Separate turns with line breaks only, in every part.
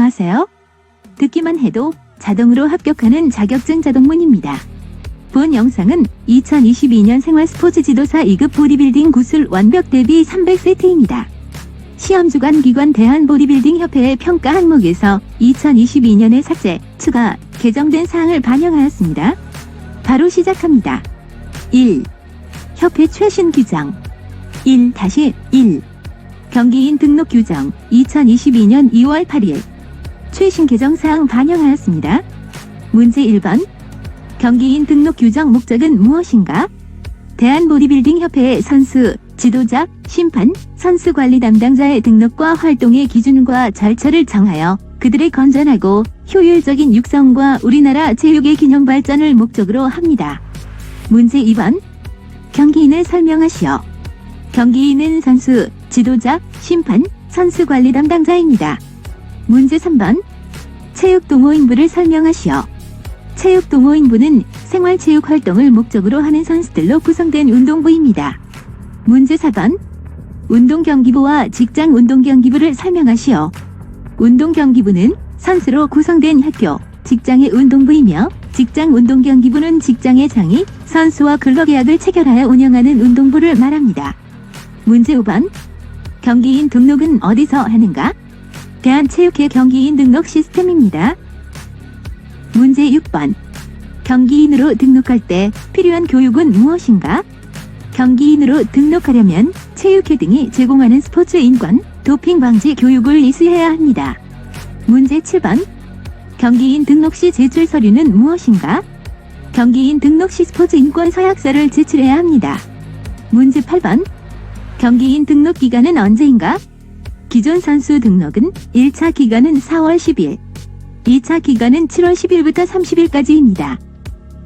안녕하세요. 듣기만 해도 자동으로 합격하는 자격증 자동문입니다. 본 영상은 2022년 생활스포츠 지도사 2급 보디빌딩 구술 완벽 대비 300세트입니다. 시험주관 기관 대한보디빌딩협회의 평가 항목에서 2022년에 삭제, 추가, 개정된 사항을 반영하였습니다. 바로 시작합니다. 1. 협회 최신 규정 1-1 경기인 등록 규정 2022년 2월 8일 최신 개정사항 반영하였습니다. 문제 1번 경기인 등록 규정 목적은 무엇인가? 대한보디빌딩협회의 선수, 지도자, 심판, 선수관리 담당자의 등록과 활동의 기준과 절차를 정하여 그들의 건전하고 효율적인 육성과 우리나라 체육의 균형 발전을 목적으로 합니다. 문제 2번 경기인을 설명하시오. 경기인은 선수, 지도자, 심판, 선수관리 담당자입니다. 문제 3번 체육동호인부를 설명하시오. 체육동호인부는 생활체육 활동을 목적으로 하는 선수들로 구성된 운동부입니다. 문제 4번 운동경기부와 직장운동경기부를 설명하시오. 운동경기부는 선수로 구성된 학교, 직장의 운동부이며 직장운동경기부는 직장의 장이 선수와 근로계약을 체결하여 운영하는 운동부를 말합니다. 문제 5번 경기인 등록은 어디서 하는가? 대한체육회 경기인 등록 시스템입니다. 문제 6번 경기인으로 등록할 때 필요한 교육은 무엇인가? 경기인으로 등록하려면 체육회 등이 제공하는 스포츠 인권, 도핑 방지 교육을 이수해야 합니다. 문제 7번 경기인 등록 시 제출 서류는 무엇인가? 경기인 등록 시 스포츠 인권 서약서를 제출해야 합니다. 문제 8번 경기인 등록 기간은 언제인가? 기존 선수 등록은 1차 기간은 4월 10일, 2차 기간은 7월 10일부터 30일까지입니다.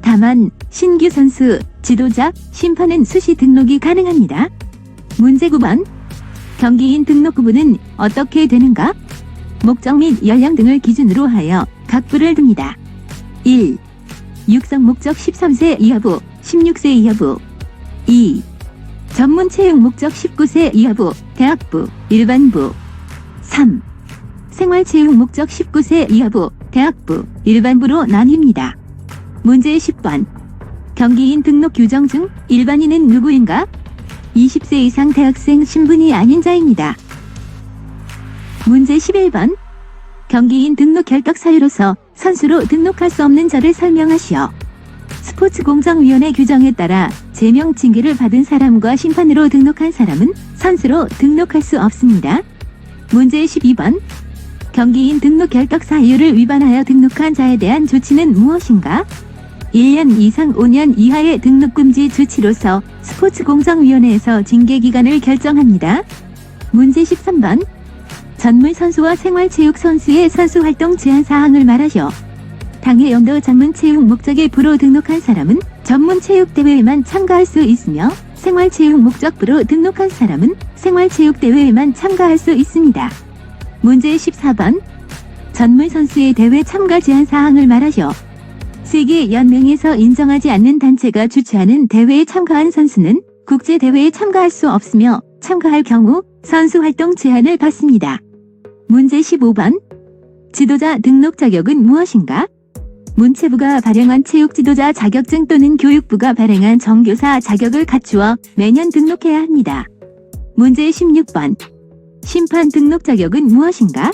다만 신규 선수, 지도자, 심판은 수시 등록이 가능합니다. 문제 9번 경기인 등록 구분은 어떻게 되는가? 목적 및 연령 등을 기준으로 하여 각 부를 둡니다. 1. 육성 목적 13세 이하부, 16세 이하부. 2. 전문 체육 목적 19세 이하부, 대학부, 일반부. 3. 생활체육 목적 19세 이하부, 대학부, 일반부로 나뉩니다. 문제 10번 경기인 등록 규정 중 일반인은 누구인가? 20세 이상 대학생 신분이 아닌 자입니다. 문제 11번 경기인 등록 결격 사유로서 선수로 등록할 수 없는 자를 설명하시오. 스포츠공정위원회 규정에 따라 제명 징계를 받은 사람과 심판으로 등록한 사람은 선수로 등록할 수 없습니다. 문제 12번 경기인 등록 결격 사유를 위반하여 등록한 자에 대한 조치는 무엇인가? 1년 이상 5년 이하의 등록금지 조치로서 스포츠공정위원회에서 징계기간을 결정합니다. 문제 13번 전문 선수와 생활체육 선수의 선수활동 제한사항을 말하시오. 당해 연도 전문체육 목적의 부로 등록한 사람은 전문체육대회에만 참가할 수 있으며 생활체육 목적부로 등록한 사람은 생활체육대회에만 참가할 수 있습니다. 문제 14번 전문 선수의 대회 참가 제한사항을 말하시오. 세계연맹에서 인정하지 않는 단체가 주최하는 대회에 참가한 선수는 국제대회에 참가할 수 없으며 참가할 경우 선수활동 제한을 받습니다. 문제 15번 지도자 등록 자격은 무엇인가? 문체부가 발행한 체육지도자 자격증 또는 교육부가 발행한 정교사 자격을 갖추어 매년 등록해야 합니다. 문제 16번 심판 등록 자격은 무엇인가?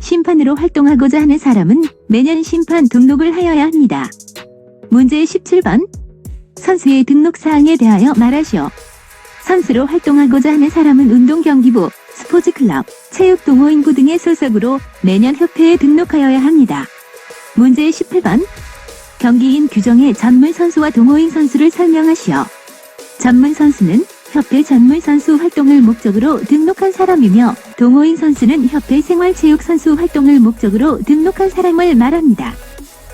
심판으로 활동하고자 하는 사람은 매년 심판 등록을 하여야 합니다. 문제 17번 선수의 등록사항에 대하여 말하시오. 선수로 활동하고자 하는 사람은 운동경기부, 스포츠클럽, 체육동호인부 등의 소속으로 매년 협회에 등록하여야 합니다. 문제 18번 경기인 규정의 전문 선수와 동호인 선수를 설명하시오. 전문 선수는 협회 전문 선수 활동을 목적으로 등록한 사람이며 동호인 선수는 협회 생활체육 선수 활동을 목적으로 등록한 사람을 말합니다.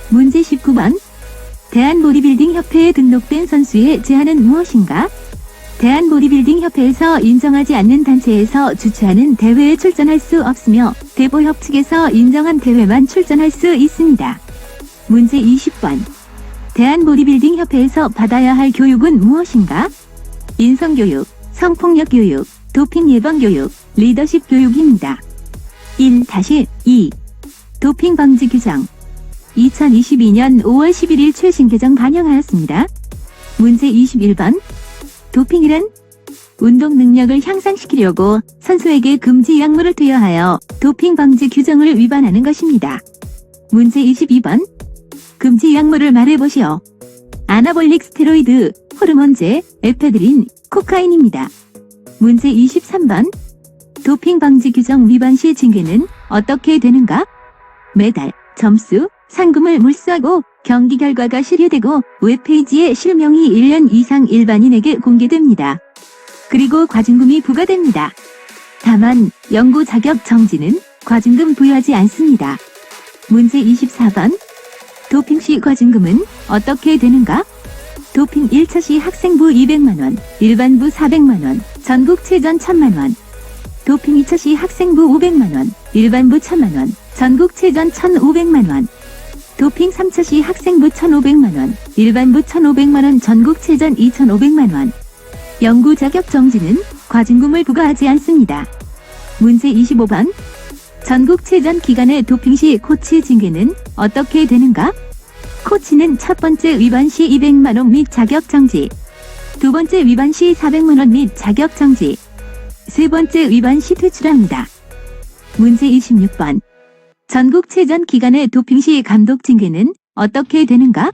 문제 19번 대한보디빌딩협회에 등록된 선수의 제한은 무엇인가? 대한보디빌딩협회에서 인정하지 않는 단체에서 주최하는 대회에 출전할 수 없으며 대보협 측에서 인정한 대회만 출전할 수 있습니다. 문제 20번 대한보디빌딩협회에서 받아야 할 교육은 무엇인가? 인성교육, 성폭력교육, 도핑 예방교육, 리더십 교육입니다. 1-2 도핑 방지 규정 2022년 5월 11일 최신 개정 반영하였습니다. 문제 21번 도핑이란 운동 능력을 향상시키려고 선수에게 금지 약물을 투여하여 도핑 방지 규정을 위반하는 것입니다. 문제 22번 금지 약물을 말해보시오. 아나볼릭 스테로이드, 호르몬제, 에페드린, 코카인입니다. 문제 23번 도핑 방지 규정 위반 시 징계는 어떻게 되는가? 메달, 점수, 상금을 몰수하고 경기 결과가 시료되고 웹페이지에 실명이 1년 이상 일반인에게 공개됩니다. 그리고 과징금이 부과됩니다. 다만 연구 자격 정지는 과징금 부여하지 않습니다. 문제 24번 도핑 시 과징금은 어떻게 되는가? 도핑 1차 시 학생부 200만원, 일반부 400만원, 전국체전 1000만원. 도핑 2차 시 학생부 500만원, 일반부 1000만원, 전국체전 1500만원. 도핑 3차 시 학생부 1500만원, 일반부 1500만원, 전국체전 2500만원. 연구 자격 정지는 과징금을 부과하지 않습니다. 문제 25번 전국체전 기간의 도핑 시 코치 징계는 어떻게 되는가? 코치는 첫 번째 위반 시 200만원 및 자격 정지, 두 번째 위반 시 400만원 및 자격 정지, 세 번째 위반 시 퇴출합니다. 문제 26번 전국체전 기간의 도핑 시 감독 징계는 어떻게 되는가?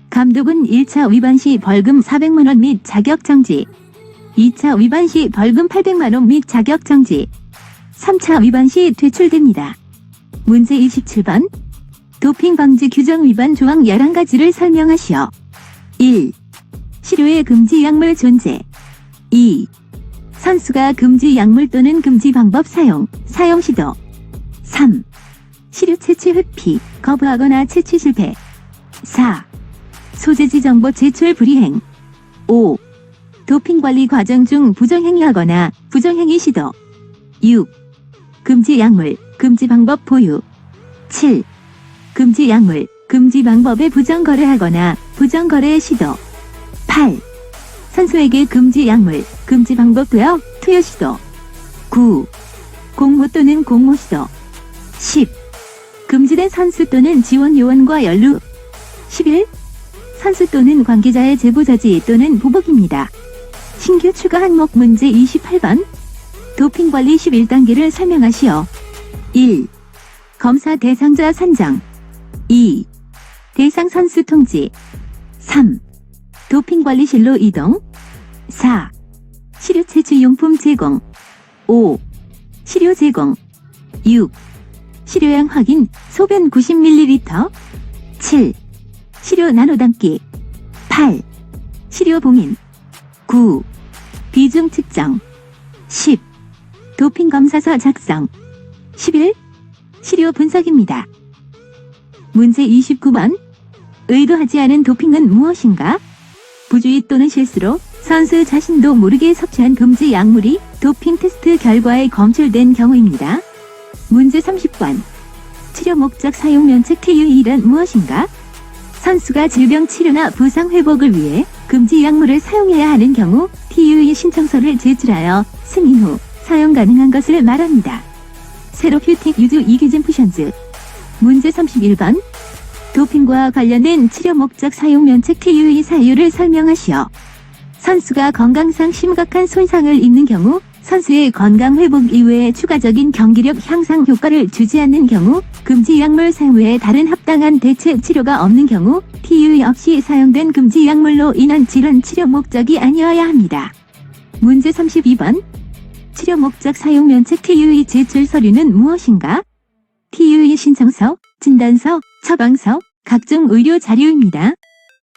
감독은 1차 위반 시 벌금 400만원 및 자격 정지, 2차 위반 시 벌금 800만원 및 자격 정지, 3차 위반 시 퇴출됩니다. 문제 27번 도핑 방지 규정 위반 조항 11가지를 설명하시오. 1. 치료의 금지 약물 존재. 2. 선수가 금지 약물 또는 금지 방법 사용 시도. 3. 치료 채취 회피, 거부하거나 채취 실패. 4. 소재지 정보 제출 불이행. 5. 도핑 관리 과정 중 부정행위하거나 부정행위 시도. 6. 금지 약물, 금지 방법 보유. 7. 금지 약물, 금지 방법에 부정거래하거나 부정거래 시도. 8. 선수에게 금지 약물, 금지 방법 투여 시도. 9. 공모 또는 공모 시도. 10. 금지된 선수 또는 지원 요원과 연루. 11. 선수 또는 관계자의 제보 저지 또는 보복입니다. 신규 추가 항목 문제 28번 도핑 관리 11단계를 설명하시오. 1. 검사 대상자 선정. 2. 대상 선수 통지. 3. 도핑 관리실로 이동. 4. 치료 채취 용품 제공. 5. 치료 제공. 6. 치료량 확인, 소변 90ml. 7. 치료 나눠 담기. 8. 치료 봉인. 9. 비중 측정. 10. 도핑 검사서 작성. 11. 치료 분석입니다. 문제 29번 의도하지 않은 도핑은 무엇인가? 부주의 또는 실수로 선수 자신도 모르게 섭취한 금지 약물이 도핑 테스트 결과에 검출된 경우입니다. 문제 30번 치료 목적 사용 면책 TUE란 무엇인가? 선수가 질병 치료나 부상 회복을 위해 금지 약물을 사용해야 하는 경우 TUE 신청서를 제출하여 승인 후 사용 가능한 것을 말합니다. 세로퓨틱 유즈 이기젠푸션즈. 문제 31번 도핑과 관련된 치료 목적 사용 면책 TUE 사유를 설명하시오. 선수가 건강상 심각한 손상을 입는 경우, 선수의 건강 회복 이외에 추가적인 경기력 향상 효과를 주지 않는 경우, 금지 약물 사용 외에 다른 합당한 대체 치료가 없는 경우, TUE 없이 사용된 금지 약물로 인한 질환 치료 목적이 아니어야 합니다. 문제 32번 치료 목적 사용 면책 TUE 제출 서류는 무엇인가? TUE 신청서, 진단서, 처방서, 각종 의료 자료입니다.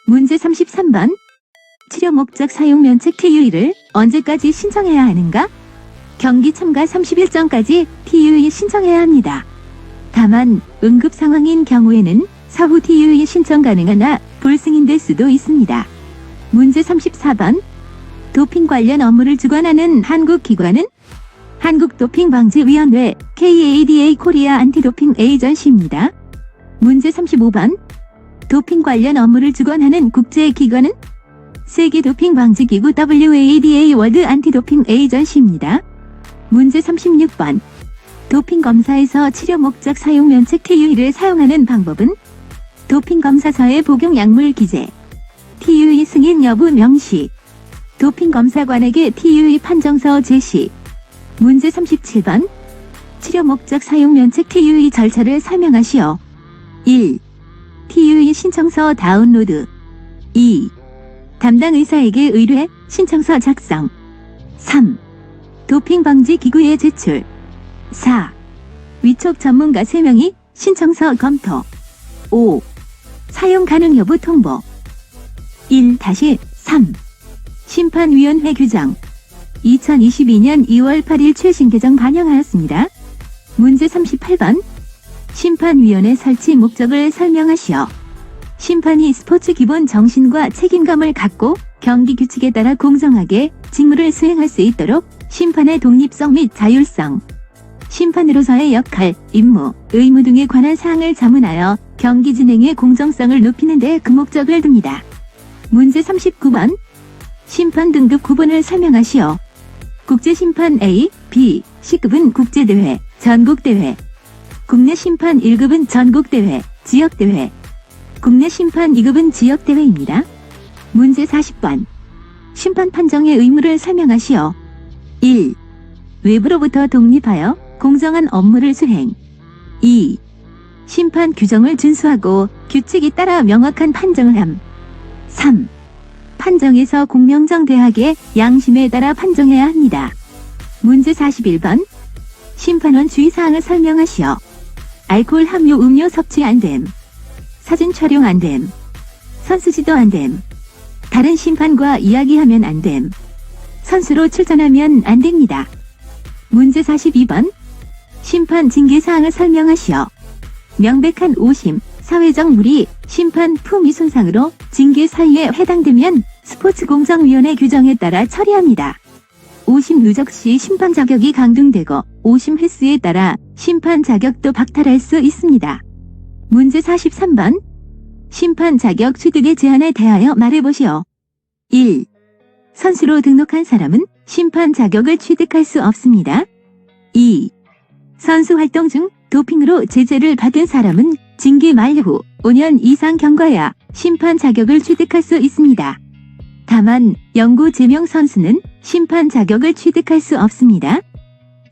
문제 33번 치료 목적 사용 면책 TUE를 언제까지 신청해야 하는가? 경기 참가 30일 전까지 TUE 신청해야 합니다. 다만 응급 상황인 경우에는 사후 TUE 신청 가능하나 불승인될 수도 있습니다. 문제 34번 도핑 관련 업무를 주관하는 한국 기관은 한국도핑방지위원회 KADA 코리아 안티도핑 에이전시입니다. 문제 35번 도핑 관련 업무를 주관하는 국제기관은 세계도핑방지기구 WADA 월드 안티도핑 에이전시입니다. 문제 36번 도핑 검사에서 치료 목적 사용 면책 TUE를 사용하는 방법은 도핑 검사서의 복용 약물 기재, TUE 승인 여부 명시, 도핑 검사관에게 TUE 판정서 제시. 문제 37번. 치료 목적 사용 면책 TUE 절차를 설명하시오. 1. TUE 신청서 다운로드. 2. 담당 의사에게 의뢰, 신청서 작성. 3. 도핑 방지 기구의 제출. 4. 위촉 전문가 3명이 신청서 검토. 5. 사용 가능 여부 통보. 1-3. 심판위원회 규정. 2022년 2월 8일 최신 개정 반영하였습니다. 문제 38번. 심판위원회 설치 목적을 설명하시오. 심판이 스포츠 기본 정신과 책임감을 갖고 경기 규칙에 따라 공정하게 직무를 수행할 수 있도록 심판의 독립성 및 자율성, 심판으로서의 역할, 임무, 의무 등에 관한 사항을 자문하여 경기 진행의 공정성을 높이는 데 그 목적을 둡니다. 문제 39번. 심판 등급 구분을 설명하시오. 국제심판 A, B, C급은 국제대회, 전국대회. 국내 심판 1급은 전국대회, 지역대회. 국내 심판 2급은 지역대회입니다. 문제 40번. 심판 판정의 의무를 설명하시오. 1. 외부로부터 독립하여 공정한 업무를 수행. 2. 심판 규정을 준수하고 규칙에 따라 명확한 판정을 함. 3. 판정에서 공명정대하게 양심에 따라 판정해야 합니다. 문제 41번. 심판원 주의사항을 설명하시오. 알코올 함유 음료 섭취 안됨. 사진 촬영 안됨. 선수 지도 안됨. 다른 심판과 이야기하면 안됨. 선수로 출전하면 안됩니다. 문제 42번. 심판 징계사항을 설명하시오. 명백한 오심, 사회적 무리, 심판 품위 손상으로 징계 사유에 해당되면 스포츠공정위원회 규정에 따라 처리합니다. 오심 누적 시 심판 자격이 강등되고 오심 횟수에 따라 심판 자격도 박탈할 수 있습니다. 문제 43번. 심판 자격 취득의 제한에 대하여 말해보시오. 1. 선수로 등록한 사람은 심판 자격을 취득할 수 없습니다. 2. 선수 활동 중 도핑으로 제재를 받은 사람은 징계 만료 후 5년 이상 경과해야 심판 자격을 취득할 수 있습니다. 다만 영구 제명 선수는 심판 자격을 취득할 수 없습니다.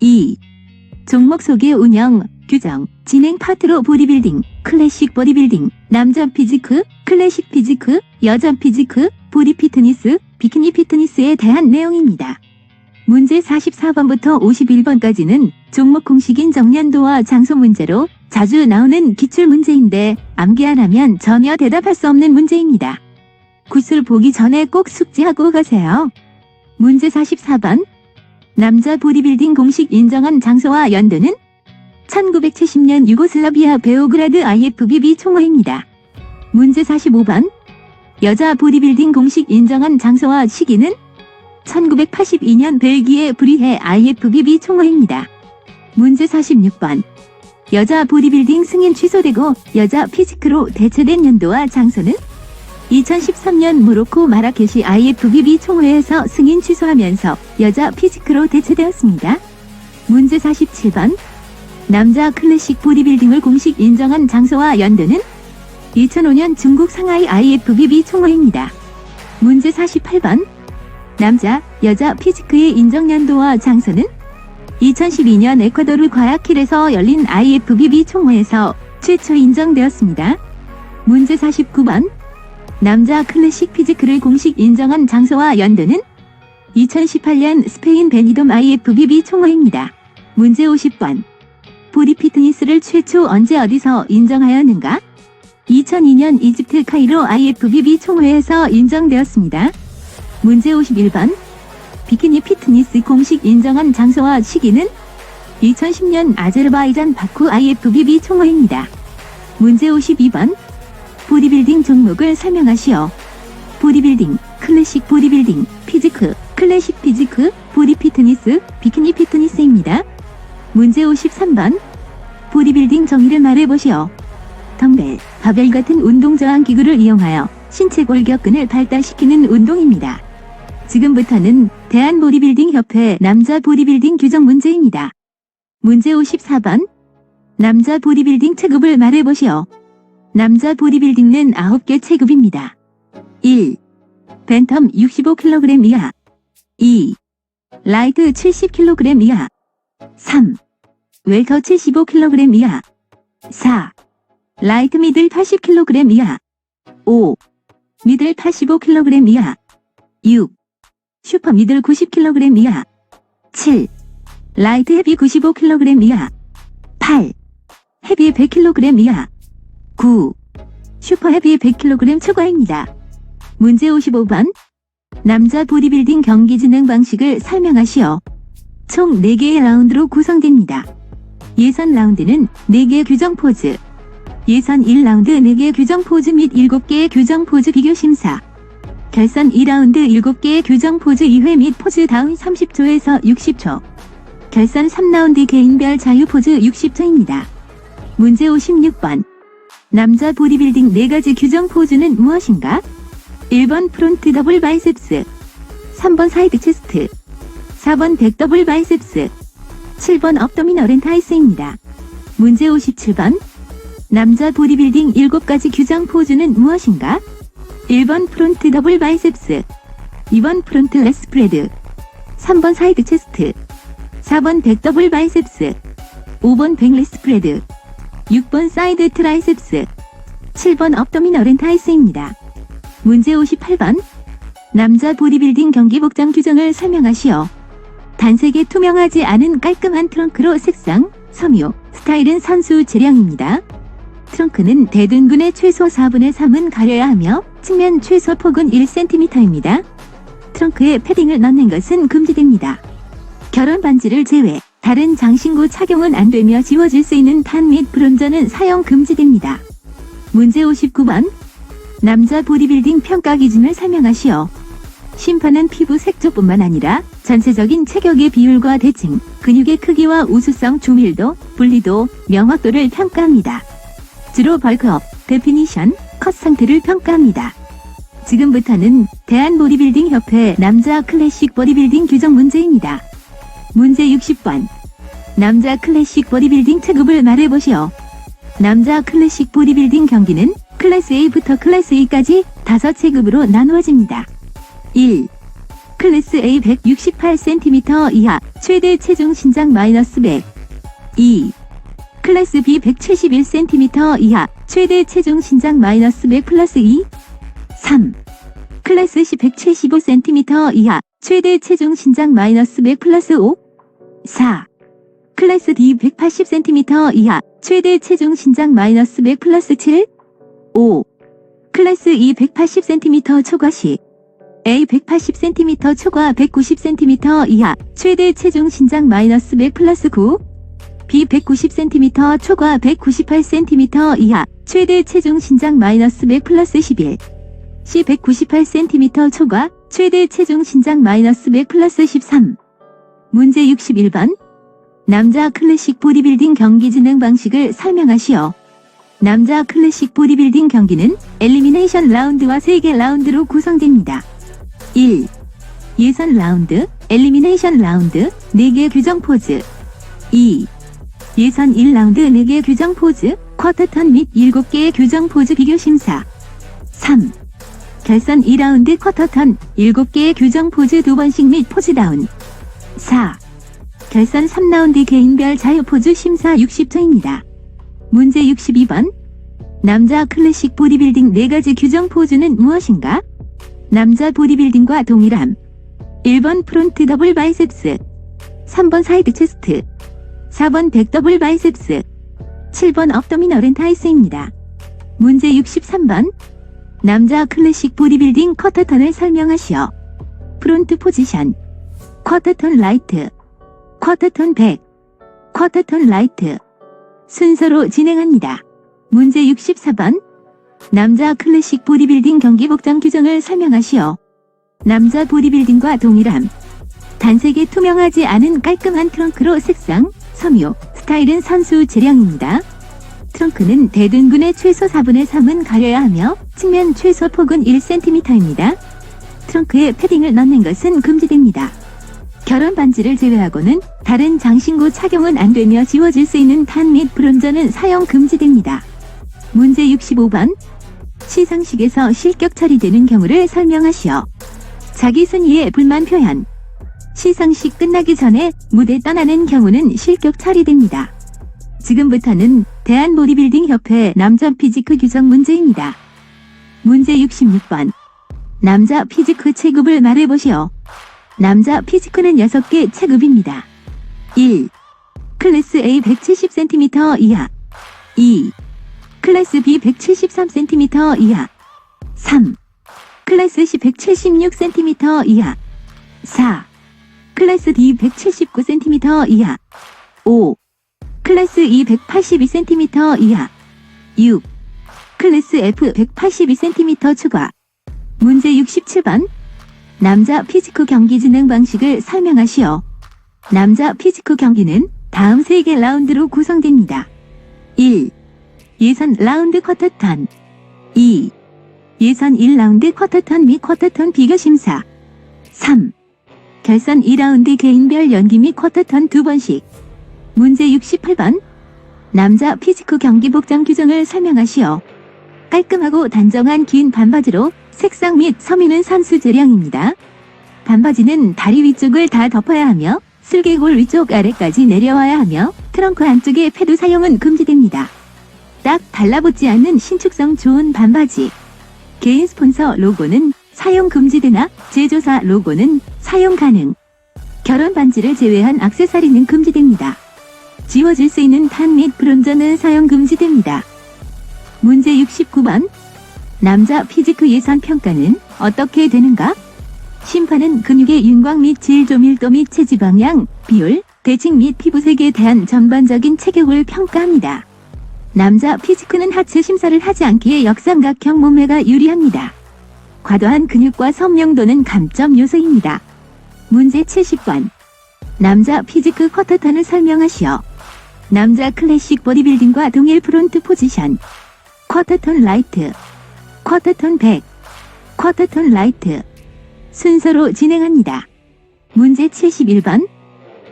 2. 종목 속의 운영, 규정, 진행 파트로 보디빌딩, 클래식 보디빌딩, 남자 피지크, 클래식 피지크, 여자 피지크, 보디 피트니스, 비키니 피트니스에 대한 내용입니다. 문제 44번부터 51번까지는 종목 공식인 정년도와 장소 문제로 자주 나오는 기출 문제인데 암기 안 하면 전혀 대답할 수 없는 문제입니다. 구슬 보기 전에 꼭 숙지하고 가세요. 문제 44번. 남자 보디빌딩 공식 인정한 장소와 연도는 1970년 유고슬라비아 베오그라드 IFBB 총회입니다. 문제 45번. 여자 보디빌딩 공식 인정한 장소와 시기는 1982년 벨기에 브리헤 IFBB 총회입니다. 문제 46번. 여자 보디빌딩 승인 취소되고 여자 피지크로 대체된 연도와 장소는 2013년 모로코 마라케시 IFBB 총회에서 승인 취소하면서 여자 피지크로 대체되었습니다. 문제 47번. 남자 클래식 보디빌딩을 공식 인정한 장소와 연도는 2005년 중국 상하이 IFBB 총회입니다. 문제 48번. 남자, 여자 피지크의 인정 연도와 장소는 2012년 에콰도르 과야킬에서 열린 IFBB 총회에서 최초 인정되었습니다. 문제 49번. 남자 클래식 피지크를 공식 인정한 장소와 연도는 2018년 스페인 베니돔 IFBB 총회입니다. 문제 50번. 보디 피트니스를 최초 언제 어디서 인정하였는가? 2002년 이집트 카이로 IFBB 총회에서 인정되었습니다. 문제 51번. 비키니 피트니스 공식 인정한 장소와 시기는 2010년 아제르바이잔 바쿠 IFBB 총회입니다. 문제 52번. 보디빌딩 종목을 설명하시오. 보디빌딩, 클래식 보디빌딩, 피지크, 클래식 피지크, 보디 피트니스, 비키니 피트니스입니다. 문제 53번. 보디빌딩 정의를 말해보시오. 덤벨, 바벨 같은 운동 저항 기구를 이용하여 신체 골격근을 발달시키는 운동입니다. 지금부터는 대한보디빌딩 협회 남자 보디빌딩 규정 문제입니다. 문제 54번. 남자 보디빌딩 체급을 말해보시오. 남자 보디빌딩은 9개 체급입니다. 1. 벤텀 65kg 이하. 2. 라이트 70kg 이하. 3. 웰터 75kg 이하. 4. 라이트 미들 80kg 이하. 5. 미들 85kg 이하. 6. 슈퍼 미들 90kg 이하. 7. 라이트 헤비 95kg 이하. 8. 헤비 100kg 이하. 9. 슈퍼 헤비 100kg 초과입니다. 문제 55번. 남자 보디빌딩 경기 진행 방식을 설명하시오. 총 4개의 라운드로 구성됩니다. 예선 라운드는 4개 규정 포즈, 예선 1라운드 4개 규정 포즈 및 7개의 규정 포즈 비교 심사, 결선 2라운드 7개의 규정 포즈 2회 및 포즈 다운 30초에서 60초, 결선 3라운드 개인별 자유 포즈 60초입니다. 문제 56번. 남자 보디빌딩 4가지 규정 포즈는 무엇인가? 1번 프론트 더블 바이셉스, 3번 사이드 체스트, 4번 백 더블 바이셉스, 7번 업도미널 앤 타이스입니다. 문제 57번. 남자 보디빌딩 7가지 규정 포즈는 무엇인가? 1번 프론트 더블 바이셉스, 2번 프론트 레스 스프레드, 3번 사이드 체스트, 4번 백 더블 바이셉스, 5번 백 레스 스프레드, 6번 사이드 트라이셉스, 7번 업도미널 앤 타이스입니다. 문제 58번. 남자 보디빌딩 경기 복장 규정을 설명하시오. 단색에 투명하지 않은 깔끔한 트렁크로 색상, 섬유, 스타일은 선수 재량입니다. 트렁크는 대둔근의 최소 4분의 3은 가려야 하며 측면 최소 폭은 1cm입니다. 트렁크에 패딩을 넣는 것은 금지됩니다. 결혼 반지를 제외, 다른 장신구 착용은 안 되며 지워질 수 있는 탄 및 브론저는 사용 금지됩니다. 문제 59번. 남자 보디빌딩 평가 기준을 설명하시오. 심판은 피부 색조뿐만 아니라 전체적인 체격의 비율과 대칭, 근육의 크기와 우수성, 조밀도, 분리도, 명확도를 평가합니다. 주로 벌크업, 데피니션, 컷 상태를 평가합니다. 지금부터는 대한보디빌딩협회 남자 클래식 보디빌딩 규정 문제입니다. 문제 60번. 남자 클래식 보디빌딩 체급을 말해보시오. 남자 클래식 보디빌딩 경기는 클래스 A부터 클래스 E까지 5체급으로 나누어집니다. 1. 클래스 A 168cm 이하, 최대 체중 신장 마이너스 100. 2. 클래스 B 171cm 이하, 최대 체중 신장 마이너스 100 플러스 2. 3. 클래스 C 175cm 이하, 최대 체중 신장 마이너스 100 플러스 5. 4. 클래스 D 180cm 이하, 최대 체중 신장 마이너스 100 플러스 7. 5. 클래스 E 180cm 초과 시 A 180cm 초과 190cm 이하, 최대 체중 신장 마이너스 100 플러스 9. B 190cm 초과 198cm 이하, 최대 체중 신장 마이너스 100 플러스 11. C 198cm 초과, 최대 체중 신장 마이너스 100 플러스 13. 문제 61번. 남자 클래식 보디빌딩 경기 진행 방식을 설명하시오. 남자 클래식 보디빌딩 경기는 엘리미네이션 라운드와 3개 라운드로 구성됩니다. 1. 예선 라운드, 엘리미네이션 라운드, 4개 규정 포즈. 2. 예선 1라운드 4개 규정 포즈, 쿼터턴 및 7개의 규정 포즈 비교 심사. 3. 결선 2라운드 쿼터턴, 7개의 규정 포즈 2번씩 및 포즈 다운. 4. 결선 3라운드 개인별 자유 포즈 심사 60초입니다. 문제 62번. 남자 클래식 보디빌딩 4가지 규정 포즈는 무엇인가? 남자 보디빌딩과 동일함. 1번 프론트 더블 바이셉스, 3번 사이드 체스트, 4번 백 더블 바이셉스, 7번 업도미널 앤 타이스입니다. 문제 63번. 남자 클래식 보디빌딩 쿼터턴을 설명하시오. 프론트 포지션, 쿼터턴 라이트, 쿼터턴 백, 쿼터턴 라이트. 순서로 진행합니다. 문제 64번. 남자 클래식 보디빌딩 경기 복장 규정을 설명하시오. 남자 보디빌딩과 동일함. 단색에 투명하지 않은 깔끔한 트렁크로 색상, 섬유, 스타일은 선수 재량입니다. 트렁크는 대둔근의 최소 4분의 3은 가려야 하며 측면 최소 폭은 1cm입니다. 트렁크에 패딩을 넣는 것은 금지됩니다. 결혼 반지를 제외하고는 다른 장신구 착용은 안 되며 지워질 수 있는 탄 및 브론저는 사용 금지됩니다. 문제 65번. 시상식에서 실격 처리되는 경우를 설명하시오. 자기 순위에 불만 표현. 시상식 끝나기 전에 무대 떠나는 경우는 실격 처리됩니다. 지금부터는 대한보디빌딩협회 남자 피지크 규정 문제입니다. 문제 66번. 남자 피지크 체급을 말해보시오. 남자 피지크는 6개 체급입니다. 1. 클래스 A 170cm 이하. 2. 클래스 B 173cm 이하. 3. 클래스 C 176cm 이하. 4. 클래스 D 179cm 이하. 5. 클래스 E 182cm 이하. 6. 클래스 F 182cm 추가. 문제 67번. 남자 피지크 경기 진행 방식을 설명하시오. 남자 피지크 경기는 다음 3개 라운드로 구성됩니다. 1. 예선 라운드 쿼터턴. 2. 예선 1라운드 쿼터턴 및 쿼터턴 비교 심사. 3. 결선 2라운드 개인별 연기 및 쿼터턴 2번씩. 문제 68번. 남자 피지크 경기 복장 규정을 설명하시오. 깔끔하고 단정한 긴 반바지로 색상 및 서미는 선수 재량입니다. 반바지는 다리 위쪽을 다 덮어야 하며 슬개골 위쪽 아래까지 내려와야 하며 트렁크 안쪽에 패드 사용은 금지됩니다. 딱 달라붙지 않는 신축성 좋은 반바지. 개인 스폰서 로고는 사용 금지되나 제조사 로고는 사용 가능. 결혼 반지를 제외한 액세서리는 금지됩니다. 지워질 수 있는 탄 및 브론저는 사용 금지됩니다. 문제 69번. 남자 피지크 예선 평가는 어떻게 되는가? 심판은 근육의 윤곽 및 질 조밀도 및 체지방량, 비율, 대칭 및 피부색에 대한 전반적인 체격을 평가합니다. 남자 피지크는 하체 심사를 하지 않기에 역삼각형 몸매가 유리합니다. 과도한 근육과 선명도는 감점 요소입니다. 문제 70번. 남자 피지크 쿼터턴을 설명하시오. 남자 클래식 보디빌딩과 동일 프론트 포지션. 쿼터턴 라이트, 쿼터턴 백, 쿼터턴 라이트. 순서로 진행합니다. 문제 71번.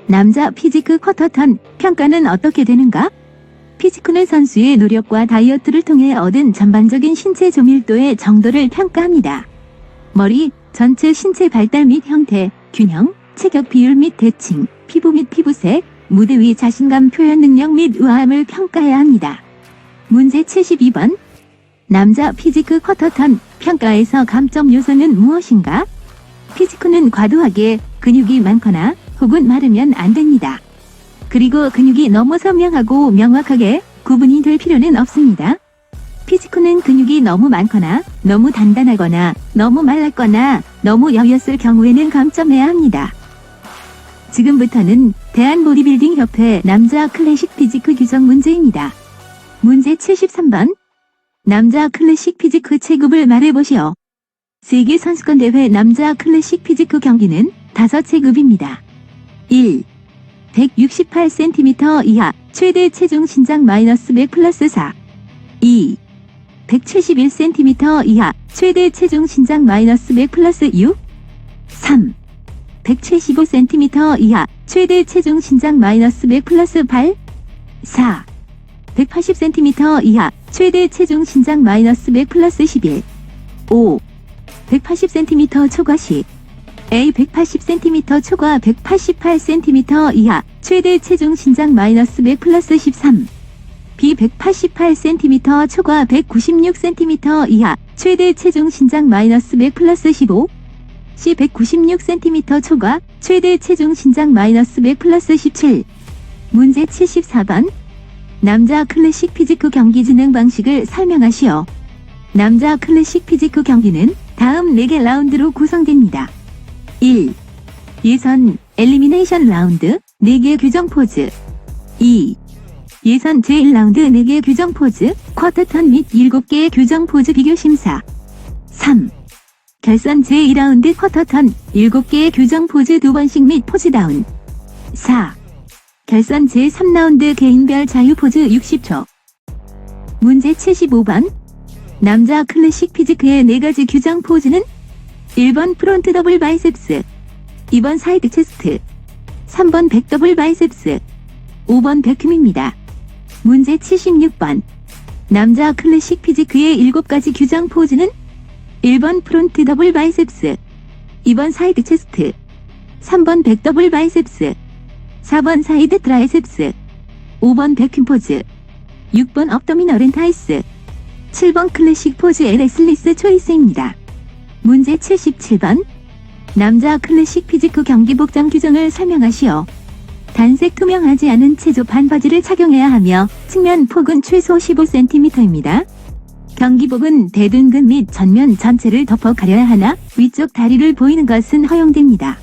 남자 피지크 쿼터턴 평가는 어떻게 되는가? 피지크는 선수의 노력과 다이어트를 통해 얻은 전반적인 신체 조밀도의 정도를 평가합니다. 머리, 전체 신체 발달 및 형태, 균형, 체격 비율 및 대칭, 피부 및 피부색, 무대 위 자신감 표현 능력 및 우아함을 평가해야 합니다. 문제 72번. 남자 피지크 쿼터턴 평가에서 감점 요소는 무엇인가? 피지크는 과도하게 근육이 많거나 혹은 마르면 안 됩니다. 그리고 근육이 너무 선명하고 명확하게 구분이 될 필요는 없습니다. 피지크는 근육이 너무 많거나 너무 단단하거나 너무 말랐거나 너무 여였을 경우에는 감점해야 합니다. 지금부터는 대한보디빌딩협회 남자 클래식 피지크 규정 문제입니다. 문제 73번. 남자 클래식 피지크 체급을 말해보시오. 세계선수권대회 남자 클래식 피지크 경기는 5체급입니다. 1. 168cm 이하 최대 체중 신장 마이너스 100 플러스 4. 2. 171cm 이하 최대 체중 신장 마이너스 100 플러스 6. 3. 175cm 이하 최대 체중 신장 마이너스 100 플러스 8. 4. 180cm 이하 최대 체중 신장 마이너스 100 플러스 11. 5. 180cm 초과시. A 180cm 초과 188cm 이하 최대 체중 신장 마이너스 100 플러스 13. B 188cm 초과 196cm 이하 최대 체중 신장 마이너스 100 플러스 15. C 196cm 초과 최대 체중 신장 마이너스 100 플러스 17. 문제 74번. 남자 클래식 피지크 경기 진행 방식을 설명하시오. 남자 클래식 피지크 경기는 다음 4개 라운드로 구성됩니다. 1. 예선 엘리미네이션 라운드 4개 규정 포즈. 2. 예선 제1라운드 4개 규정 포즈, 쿼터턴 및 7개의 규정 포즈 비교 심사. 3. 결선 제2라운드 쿼터턴 7개의 규정 포즈 2번씩 및 포즈다운. 4. 결선 제3라운드 개인별 자유 포즈 60초. 문제 75번. 남자 클래식 피지크의 4가지 규정 포즈는 1번 프론트 더블 바이셉스, 2번 사이드 체스트, 3번 백더블 바이셉스, 5번 백큐입니다. 문제 76번. 남자 클래식 피지크의 7가지 규정 포즈는 1번 프론트 더블 바이셉스, 2번 사이드 체스트, 3번 백더블 바이셉스, 4번 사이드 트라이셉스, 5번 백큐 포즈, 6번 업도미널 엔타이스, 7번 클래식 포즈 레슬리스 초이스입니다. 문제 77번. 남자 클래식 피지크 경기 복장 규정을 설명하시오. 단색 투명하지 않은 체조 반바지를 착용해야 하며 측면 폭은 최소 15cm입니다. 경기복은 대둔근 및 전면 전체를 덮어 가려야 하나 위쪽 다리를 보이는 것은 허용됩니다.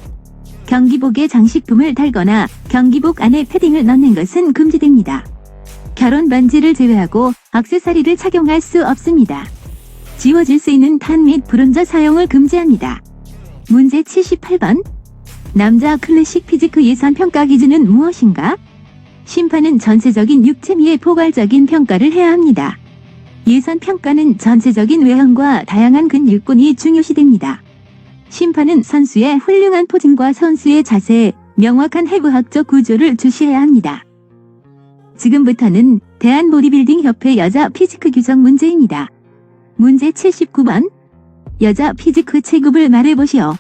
경기복에 장식품을 달거나 경기복 안에 패딩을 넣는 것은 금지됩니다. 결혼 반지를 제외하고 액세서리를 착용할 수 없습니다. 지워질 수 있는 탄 및 브론저 사용을 금지합니다. 문제 78번. 남자 클래식 피지크 예선 평가 기준은 무엇인가? 심판은 전체적인 육체미의 포괄적인 평가를 해야 합니다. 예선 평가는 전체적인 외형과 다양한 근육군이 중요시됩니다. 심판은 선수의 훌륭한 포징과 선수의 자세, 명확한 해부학적 구조를 주시해야 합니다. 지금부터는 대한보디빌딩협회 여자 피지크 규정 문제입니다. 문제 79번. 여자 피지크 체급을 말해보시오.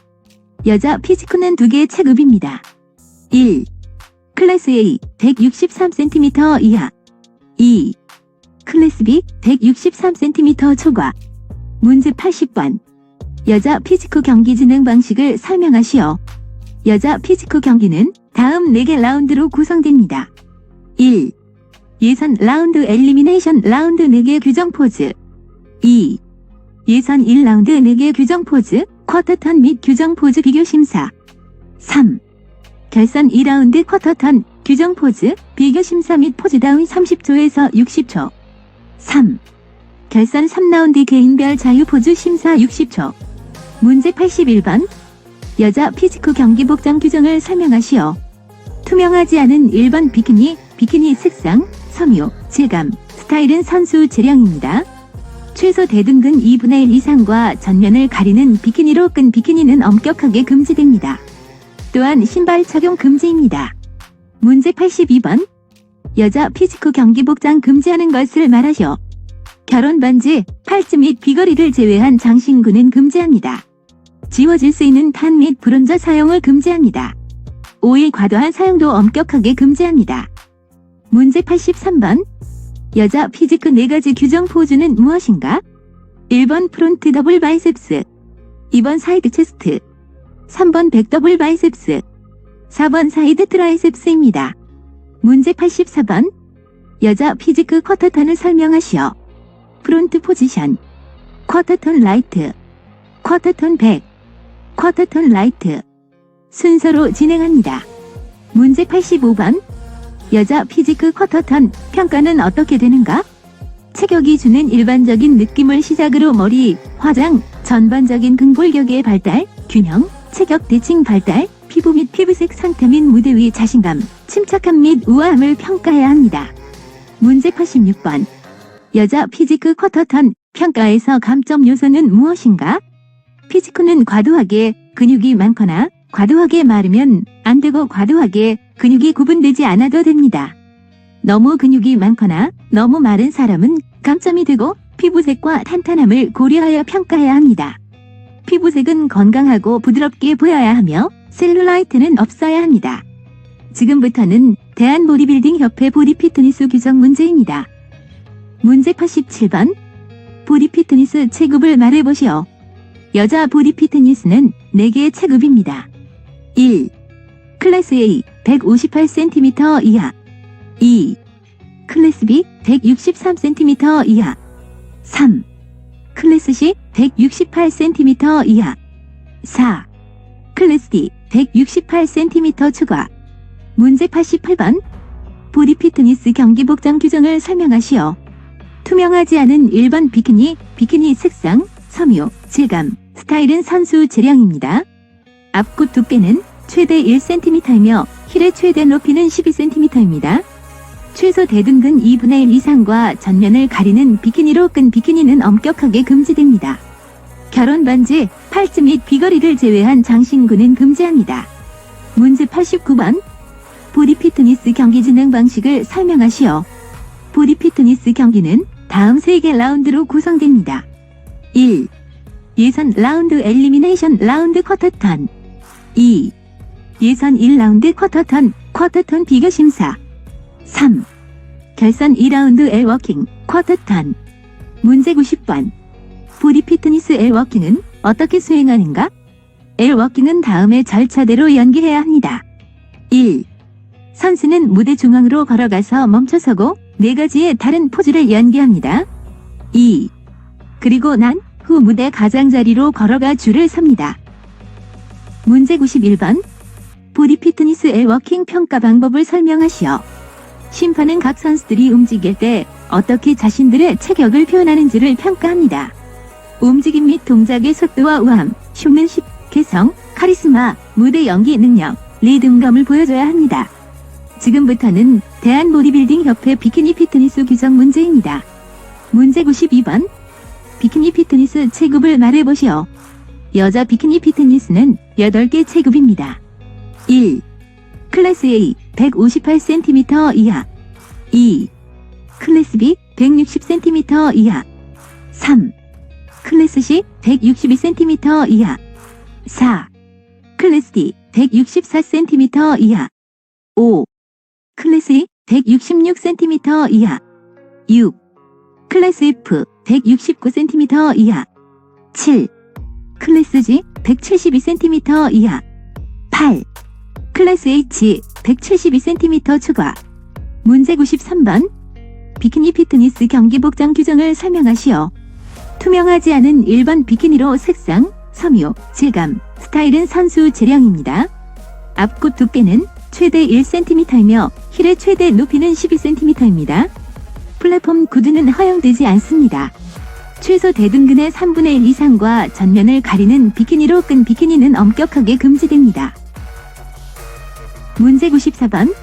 여자 피지크는 2개의 체급입니다. 1. 클래스 A 163cm 이하. 2. 클래스 B 163cm 초과. 문제 80번. 여자 피지크 경기 진행 방식을 설명하시오. 여자 피지크 경기는 다음 4개 라운드로 구성됩니다. 1. 예선 라운드 엘리미네이션 라운드 4개 규정 포즈. 2. 예선 1라운드 4개 규정 포즈, 쿼터턴 및 규정 포즈 비교 심사. 3. 결선 2라운드 쿼터턴, 규정 포즈, 비교 심사 및 포즈다운 30초에서 60초. 3. 결선 3라운드 개인별 자유 포즈 심사 60초. 문제 81번. 여자 피지크 경기 복장 규정을 설명하시오. 투명하지 않은 1번 비키니 색상, 섬유, 질감, 스타일은 선수 재량입니다. 최소 대둔근 2분의 1 이상과 전면을 가리는 비키니로 끈 비키니는 엄격하게 금지됩니다. 또한 신발 착용 금지입니다. 문제 82번. 여자 피지크 경기 복장 금지하는 것을 말하시오. 결혼 반지, 팔찌 및 귀걸이를 제외한 장신구는 금지합니다. 지워질 수 있는 탄 및 브론저 사용을 금지합니다. 오일 과도한 사용도 엄격하게 금지합니다. 문제 83번. 여자 피지크 4가지 규정 포즈는 무엇인가? 1번 프론트 더블 바이셉스, 2번 사이드 체스트, 3번 백 더블 바이셉스, 4번 사이드 트라이셉스입니다. 문제 84번. 여자 피지크 쿼터턴을 설명하시오. 프론트 포지션, 쿼터턴 라이트, 쿼터턴 백, 쿼터턴 라이트. 순서로 진행합니다. 문제 85번. 여자 피지크 쿼터턴 평가는 어떻게 되는가? 체격이 주는 일반적인 느낌을 시작으로 머리, 화장, 전반적인 근골격의 발달, 균형, 체격 대칭 발달, 피부 및 피부색 상태 및 무대 위 자신감, 침착함 및 우아함을 평가해야 합니다. 문제 86번. 여자 피지크 쿼터턴 평가에서 감점 요소는 무엇인가? 피지크는 과도하게 근육이 많거나 과도하게 마르면 안 되고 과도하게 근육이 구분되지 않아도 됩니다. 너무 근육이 많거나 너무 마른 사람은 감점이 되고 피부색과 탄탄함을 고려하여 평가해야 합니다. 피부색은 건강하고 부드럽게 보여야 하며 셀룰라이트는 없어야 합니다. 지금부터는 대한보디빌딩협회 보디피트니스 규정 문제입니다. 문제 87번. 보디피트니스 체급을 말해보시오. 여자 보디피트니스는 4개의 체급입니다. 1. 클래스 A 158cm 이하. 2. 클래스 B 163cm 이하. 3. 클래스 C 168cm 이하. 4. 클래스 D 168cm 추가. 문제 88번. 보디피트니스 경기 복장 규정을 설명하시오. 투명하지 않은 1번 비키니 색상, 섬유, 질감, 스타일은 선수 재량입니다. 앞구 두께는 최대 1cm이며 힐의 최대 높이는 12cm입니다. 최소 대둔근 2분의 1 이상과 전면을 가리는 비키니로 끈 비키니는 엄격하게 금지됩니다. 결혼 반지, 팔찌 및 귀걸이를 제외한 장신구는 금지합니다. 문제 89번. 보디 피트니스 경기 진행 방식을 설명하시오. 보디 피트니스 경기는 다음 3개 라운드로 구성됩니다. 1. 예선 라운드 엘리미네이션 라운드 쿼터턴. 2. 예선 1라운드 쿼터턴 비교 심사. 3. 결선 2라운드 엘워킹 쿼터턴. 문제 90번. 보디 피트니스 엘워킹은 어떻게 수행하는가? 엘워킹은 다음의 절차대로 연기해야 합니다. 1. 선수는 무대 중앙으로 걸어가서 멈춰서고 4가지의 다른 포즈를 연기합니다. 2. 그리고 난 후 무대 가장자리로 걸어가 줄을 섭니다. 문제 91번. 보디 피트니스 엘워킹 평가 방법을 설명하시오. 심판은 각 선수들이 움직일 때 어떻게 자신들의 체격을 표현하는지를 평가합니다. 움직임 및 동작의 속도와 우함, 쇼맨십, 개성, 카리스마, 무대 연기 능력, 리듬감을 보여줘야 합니다. 지금부터는 대한보디빌딩협회 비키니 피트니스 규정 문제입니다. 문제 92번. 비키니 피트니스 체급을 말해보시오. 여자 비키니 피트니스는 8개 체급입니다. 1. 클래스 A 158cm 이하. 2. 클래스 B 160cm 이하. 3. 클래스 C 162cm 이하. 4. 클래스 D 164cm 이하. 5. 클래스 E 166cm 이하. 6. 클래스 F 169cm 이하. 7. 클래스 G 172cm 이하. 8. 클래스 H 172cm 추가. 문제 93번. 비키니 피트니스 경기 복장 규정을 설명하시오. 투명하지 않은 일반 비키니로 색상, 섬유, 질감, 스타일은 선수 재량입니다. 앞꽃 두께는 최대 1cm이며 힐의 최대 높이는 12cm입니다. 플랫폼 구두는 허용되지 않습니다. 최소 대둔근의 3분의 1 이상과 전면을 가리는 비키니로 끈 비키니는 엄격하게 금지됩니다. 문제 94번.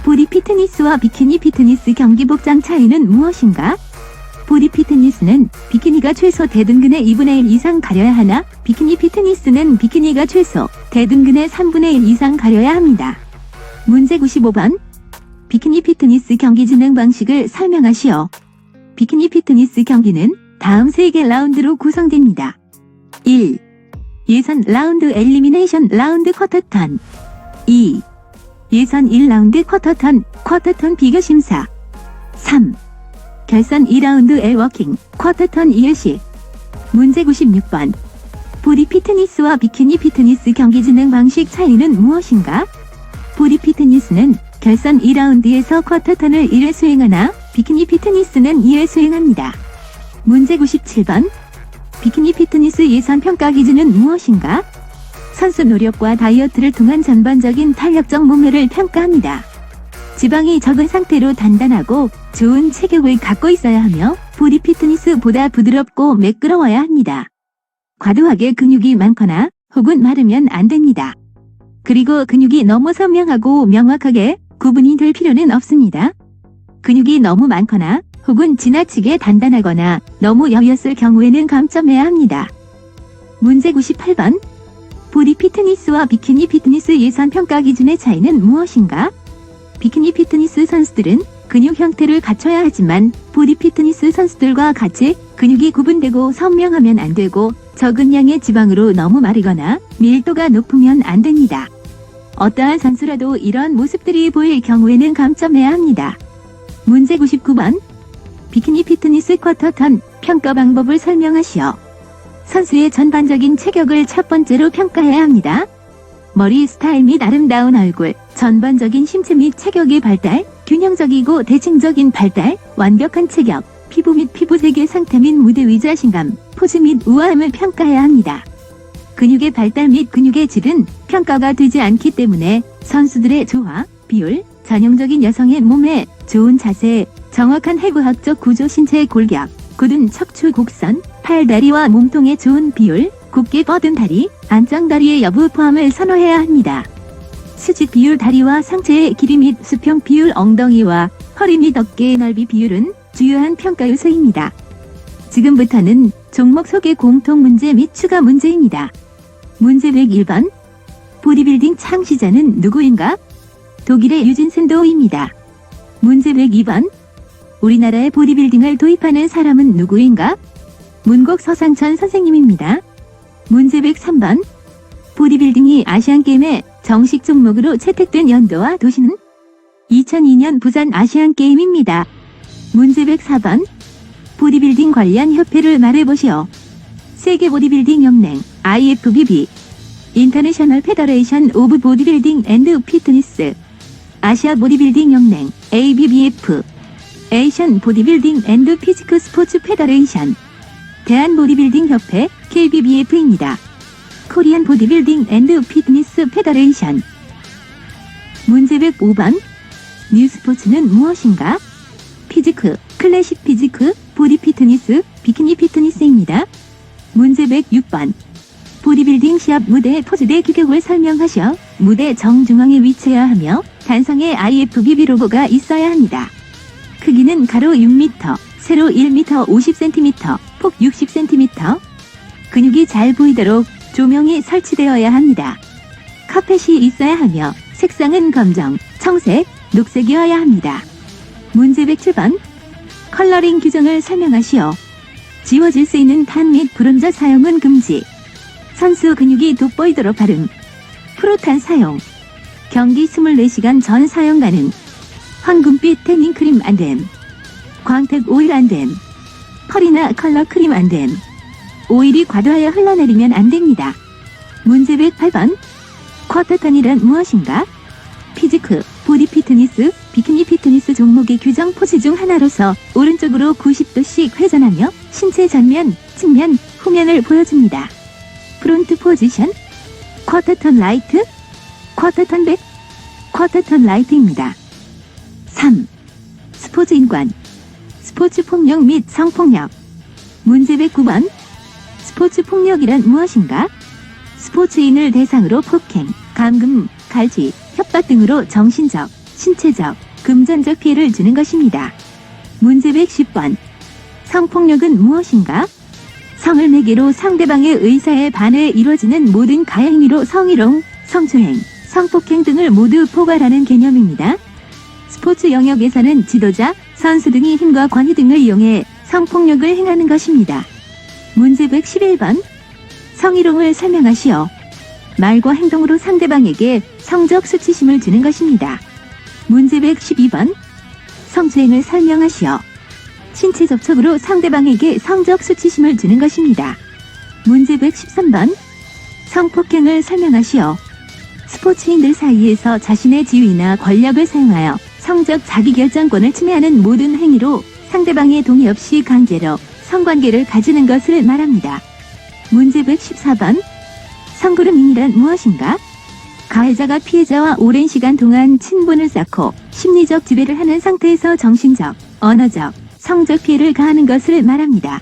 보디 피트니스와 비키니 피트니스 경기 복장 차이는 무엇인가? 보디 피트니스는 비키니가 최소 대둔근의 2분의 1 이상 가려야 하나, 비키니 피트니스는 비키니가 최소 대둔근의 3분의 1 이상 가려야 합니다. 문제 95번. 비키니 피트니스 경기 진행 방식을 설명하시오. 비키니 피트니스 경기는 다음 3개 라운드로 구성됩니다. 1. 예선 라운드 엘리미네이션 라운드 쿼터턴. 2. 예선 1라운드 쿼터턴 비교 심사. 3. 결선 2라운드 엘워킹 쿼터턴 이열식. 문제 96번. 보디 피트니스와 비키니 피트니스 경기 진행 방식 차이는 무엇인가? 보디 피트니스는 결선 2라운드에서 쿼터턴을 1회 수행하나 비키니 피트니스는 2회 수행합니다. 문제 97번. 비키니 피트니스 예선 평가 기준은 무엇인가? 선수 노력과 다이어트를 통한 전반적인 탄력적 몸매를 평가합니다. 지방이 적은 상태로 단단하고 좋은 체격을 갖고 있어야 하며 보디 피트니스보다 부드럽고 매끄러워야 합니다. 과도하게 근육이 많거나 혹은 마르면 안 됩니다. 그리고 근육이 너무 선명하고 명확하게 구분이 될 필요는 없습니다. 근육이 너무 많거나 혹은 지나치게 단단하거나 너무 여였을 경우에는 감점해야 합니다. 문제 98번. 보디 피트니스와 비키니 피트니스 예선 평가 기준의 차이는 무엇인가? 비키니 피트니스 선수들은 근육 형태를 갖춰야 하지만 보디 피트니스 선수들과 같이 근육이 구분되고 선명하면 안 되고 적은 양의 지방으로 너무 마르거나 밀도가 높으면 안 됩니다. 어떠한 선수라도 이런 모습들이 보일 경우에는 감점해야 합니다. 문제 99번. 비키니 피트니스 쿼터턴 평가 방법을 설명하시오. 선수의 전반적인 체격을 첫 번째로 평가해야 합니다. 머리 스타일 및 아름다운 얼굴, 전반적인 신체 및 체격의 발달, 균형적이고 대칭적인 발달, 완벽한 체격, 피부 및 피부색의 상태 및 무대 위 자신감, 포즈 및 우아함을 평가해야 합니다. 근육의 발달 및 근육의 질은 평가가 되지 않기 때문에 선수들의 조화, 비율, 전형적인 여성의 몸에 좋은 자세, 정확한 해부학적 구조 신체의 골격, 굳은 척추 곡선, 팔다리와 몸통의 좋은 비율, 곱게 뻗은 다리, 안짱다리의 여부 포함을 선호해야 합니다. 수직 비율 다리와 상체의 길이 및 수평 비율 엉덩이와 허리 및 어깨의 넓이 비율은 주요한 평가 요소입니다. 지금부터는 종목 소개 공통 문제 및 추가 문제입니다. 문제 101번. 보디빌딩 창시자는 누구인가? 독일의 유진센도입니다. 문제 102번. 우리나라에 보디빌딩을 도입하는 사람은 누구인가? 문곡 서상천 선생님입니다. 문제 103번. 보디빌딩이 아시안게임의 정식 종목으로 채택된 연도와 도시는? 2002년 부산 아시안게임입니다. 문제 104번. 보디빌딩 관련 협회를 말해보시오. 세계 보디빌딩 연맹, IFBB, 인터내셔널 페더레이션 오브 보디빌딩 앤드 피트니스, 아시아 보디빌딩 연맹, ABBF, 에이션 보디빌딩 앤드 피지크 스포츠 페더레이션, 대한 보디빌딩 협회, KBBF입니다. 코리안 보디빌딩 앤드 피트니스 페더레이션. 문제 105번. 뉴스포츠는 무엇인가? 피지크, 클래식 피지크, 보디 피트니스, 비키니 피트니스입니다. 문제 106번. 보디빌딩 시합 무대의 포즈대 규격을 설명하셔. 무대 정중앙에 위치해야 하며 단성에 IFBB 로고가 있어야 합니다. 크기는 가로 6m, 세로 1m 50cm, 폭 60cm. 근육이 잘 보이도록 조명이 설치되어야 합니다. 카펫이 있어야 하며 색상은 검정, 청색, 녹색이어야 합니다. 문제 107번. 컬러링 규정을 설명하시오. 지워질 수 있는 탄 및 브론저 사용은 금지. 선수 근육이 돋보이도록 바름. 프로탄 사용. 경기 24시간 전 사용 가능. 황금빛 태닝 크림 안됨. 광택 오일 안됨. 펄이나 컬러 크림 안됨. 오일이 과도하여 흘러내리면 안됩니다. 문제 108번. 쿼터턴이란 무엇인가? 피지크, 보디 피트니스, 비키니 피트니스 종목의 규정 포즈 중 하나로서 오른쪽으로 90도씩 회전하며 신체 전면, 측면, 후면을 보여줍니다. 프론트 포지션, 쿼터턴 라이트, 쿼터턴 백, 쿼터턴 라이트입니다. 3. 스포츠 인권, 스포츠 폭력 및 성폭력. 문제 109번. 스포츠 폭력이란 무엇인가? 스포츠인을 대상으로 폭행, 감금, 갈취, 협박 등으로 정신적, 신체적, 금전적 피해를 주는 것입니다. 문제 110번. 성폭력은 무엇인가? 성을 매개로 상대방의 의사에 반해 이루어지는 모든 가해행위로 성희롱, 성추행, 성폭행 등을 모두 포괄하는 개념입니다. 스포츠 영역에서는 지도자, 선수 등이 힘과 권위 등을 이용해 성폭력을 행하는 것입니다. 문제 111번. 성희롱을 설명하시오. 말과 행동으로 상대방에게 성적 수치심을 주는 것입니다. 문제 112번. 성추행을 설명하시오. 신체 접촉으로 상대방에게 성적 수치심을 주는 것입니다. 문제 113번. 성폭행을 설명하시오. 스포츠인들 사이에서 자신의 지위나 권력을 사용하여 성적 자기결정권을 침해하는 모든 행위로 상대방의 동의 없이 강제로 성관계를 가지는 것을 말합니다. 문제 114번. 성그루밍이란 무엇인가? 가해자가 피해자와 오랜 시간 동안 친분을 쌓고 심리적 지배를 하는 상태에서 정신적, 언어적, 성적 피해를 가하는 것을 말합니다.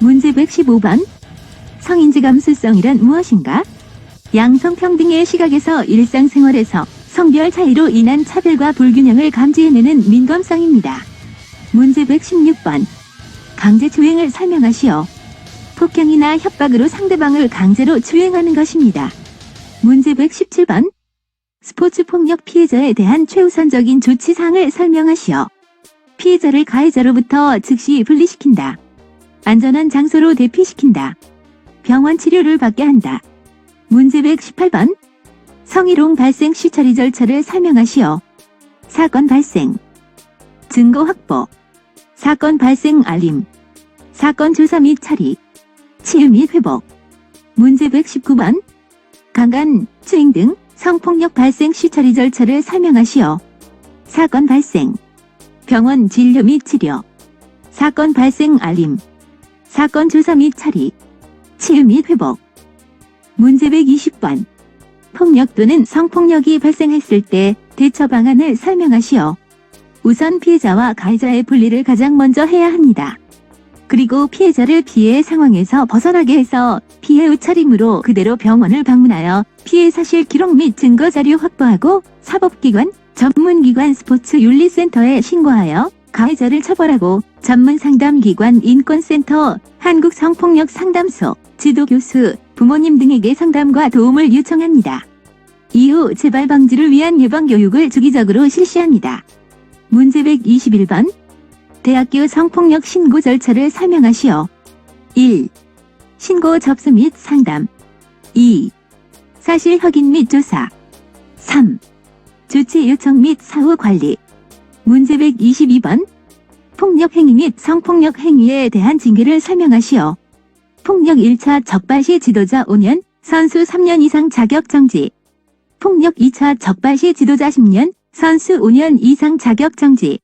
문제 115번. 성인지 감수성이란 무엇인가? 양성평등의 시각에서 일상생활에서 성별 차이로 인한 차별과 불균형을 감지해내는 민감성입니다. 문제 116번. 강제추행을 설명하시오. 폭행이나 협박으로 상대방을 강제로 추행하는 것입니다. 문제 117번. 스포츠 폭력 피해자에 대한 최우선적인 조치사항을 설명하시오. 피해자를 가해자로부터 즉시 분리시킨다. 안전한 장소로 대피시킨다. 병원 치료를 받게 한다. 문제 118번. 성희롱 발생 시 처리 절차를 설명하시오. 사건 발생, 증거 확보, 사건 발생 알림, 사건 조사 및 처리, 치유 및 회복. 문제 119번. 강간, 추행 등 성폭력 발생 시 처리 절차를 설명하시오. 사건 발생, 병원 진료 및 치료, 사건 발생 알림, 사건 조사 및 처리, 치유 및 회복. 문제 120번. 폭력 또는 성폭력이 발생했을 때 대처 방안을 설명하시오. 우선 피해자와 가해자의 분리를 가장 먼저 해야 합니다. 그리고 피해자를 피해 상황에서 벗어나게 해서 피해 후 차림으로 그대로 병원을 방문하여 피해 사실 기록 및 증거 자료 확보하고 사법기관, 전문기관 스포츠윤리센터에 신고하여 가해자를 처벌하고 전문상담기관 인권센터, 한국성폭력상담소, 지도교수, 부모님 등에게 상담과 도움을 요청합니다. 이후 재발 방지를 위한 예방 교육을 주기적으로 실시합니다. 문제 121번. 대학교 성폭력 신고 절차를 설명하시오. 1. 신고 접수 및 상담. 2. 사실 확인 및 조사. 3. 조치 요청 및 사후 관리. 문제 122번. 폭력 행위 및 성폭력 행위에 대한 징계를 설명하시오. 폭력 1차 적발 시 지도자 5년, 선수 3년 이상 자격 정지. 폭력 2차 적발 시 지도자 10년, 선수 5년 이상 자격 정지.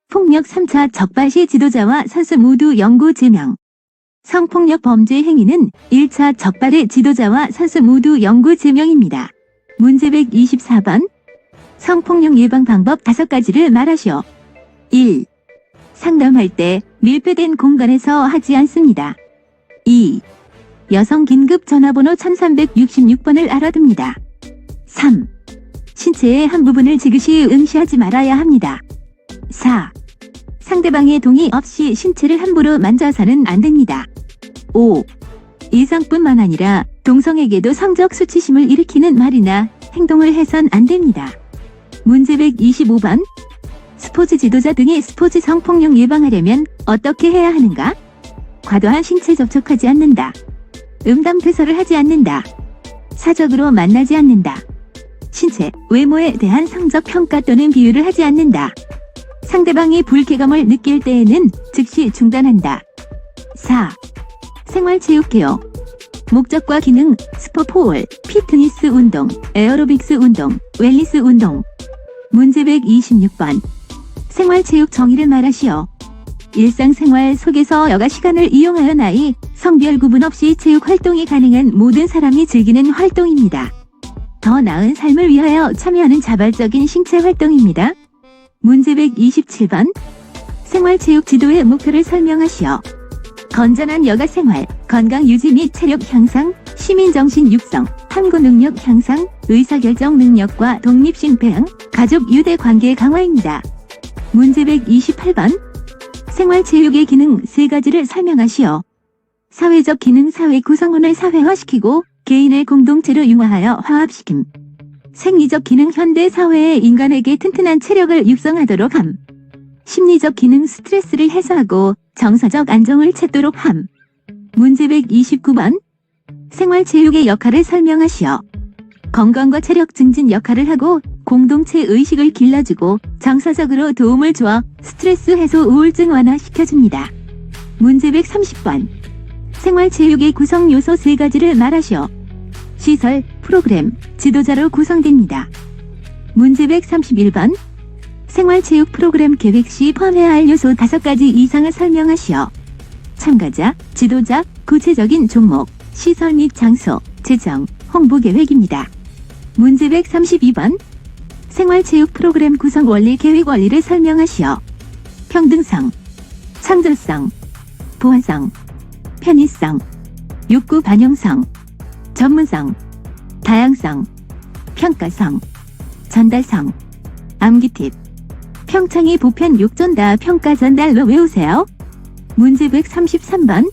폭력 3차 적발 시 지도자와 선수 모두 영구 제명. 성폭력 범죄 행위는 1차 적발의 지도자와 선수 모두 영구 제명입니다. 문제 124번. 성폭력 예방 방법 5가지를 말하시오. 1. 상담할 때 밀폐된 공간에서 하지 않습니다. 2. 여성 긴급 전화번호 1366번을 알아둡니다. 3. 신체의 한 부분을 지그시 응시하지 말아야 합니다. 4. 상대방의 동의 없이 신체를 함부로 만져서는 안 됩니다. 5. 이성뿐만 아니라 동성에게도 성적 수치심을 일으키는 말이나 행동을 해선 안 됩니다. 문제 125번. 스포츠 지도자 등이 스포츠 성폭력 예방하려면 어떻게 해야 하는가? 과도한 신체 접촉하지 않는다. 음담 패설을 하지 않는다. 사적으로 만나지 않는다. 신체, 외모에 대한 성적 평가 또는 비유를 하지 않는다. 상대방이 불쾌감을 느낄 때에는 즉시 중단한다. 4. 생활체육개요. 목적과 기능, 스포포월, 피트니스 운동, 에어로빅스 운동, 웰니스 운동. 문제 126번. 생활체육 정의를 말하시오. 일상생활 속에서 여가 시간을 이용하여 나이, 성별 구분 없이 체육 활동이 가능한 모든 사람이 즐기는 활동입니다. 더 나은 삶을 위하여 참여하는 자발적인 신체 활동입니다. 문제 127번. 생활체육 지도의 목표를 설명하시오. 건전한 여가생활, 건강 유지 및 체력 향상, 시민정신 육성, 탐구 능력 향상, 의사결정 능력과 독립심폐양, 가족 유대 관계 강화입니다. 문제 128번. 생활체육의 기능 3가지를 설명하시오. 사회적 기능 사회 구성원을 사회화시키고 개인을 공동체로 융화하여 화합시킴. 생리적 기능 현대 사회의 인간에게 튼튼한 체력을 육성하도록 함. 심리적 기능 스트레스를 해소하고 정서적 안정을 찾도록 함. 문제 129번. 생활체육의 역할을 설명하시오. 건강과 체력 증진 역할을 하고 공동체 의식을 길러주고 정서적으로 도움을 주어 스트레스 해소 우울증 완화시켜줍니다. 문제 130번. 생활체육의 구성 요소 3가지를 말하시오. 시설, 프로그램, 지도자로 구성됩니다. 문제 131번. 생활체육 프로그램 계획 시 포함해야 할 요소 5가지 이상을 설명하시오. 참가자, 지도자, 구체적인 종목, 시설 및 장소, 재정, 홍보 계획입니다. 문제 132번. 생활체육 프로그램 구성 원리 계획 원리를 설명하시오. 평등성, 창조성, 보완성, 편의성, 욕구 반영성, 전문성, 다양성, 평가성, 전달성, 암기팁, 평창이 보편 욕전다 평가 전달로 외우세요. 문제 133번.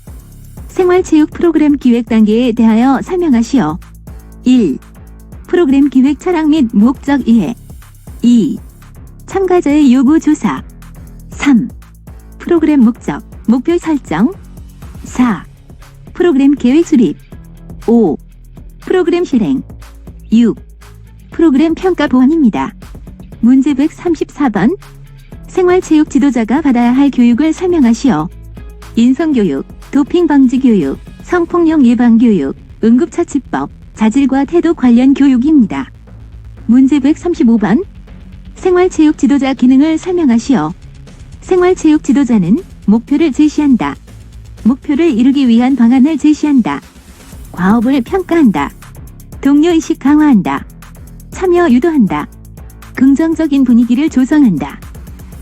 생활체육 프로그램 기획 단계에 대하여 설명하시오. 1. 프로그램 기획 철학 및 목적 이해. 2. 참가자의 요구 조사. 3. 프로그램 목적, 목표 설정. 4. 프로그램 계획 수립. 5. 프로그램 실행. 6. 프로그램 평가 보완입니다. 문제 134번. 생활체육 지도자가 받아야 할 교육을 설명하시오. 인성교육, 도핑 방지 교육, 성폭력 예방 교육, 응급처치법, 자질과 태도 관련 교육입니다. 문제 135번. 생활체육 지도자 기능을 설명하시오. 생활체육 지도자는 목표를 제시한다. 목표를 이루기 위한 방안을 제시한다. 과업을 평가한다. 동료의식 강화한다. 참여 유도한다. 긍정적인 분위기를 조성한다.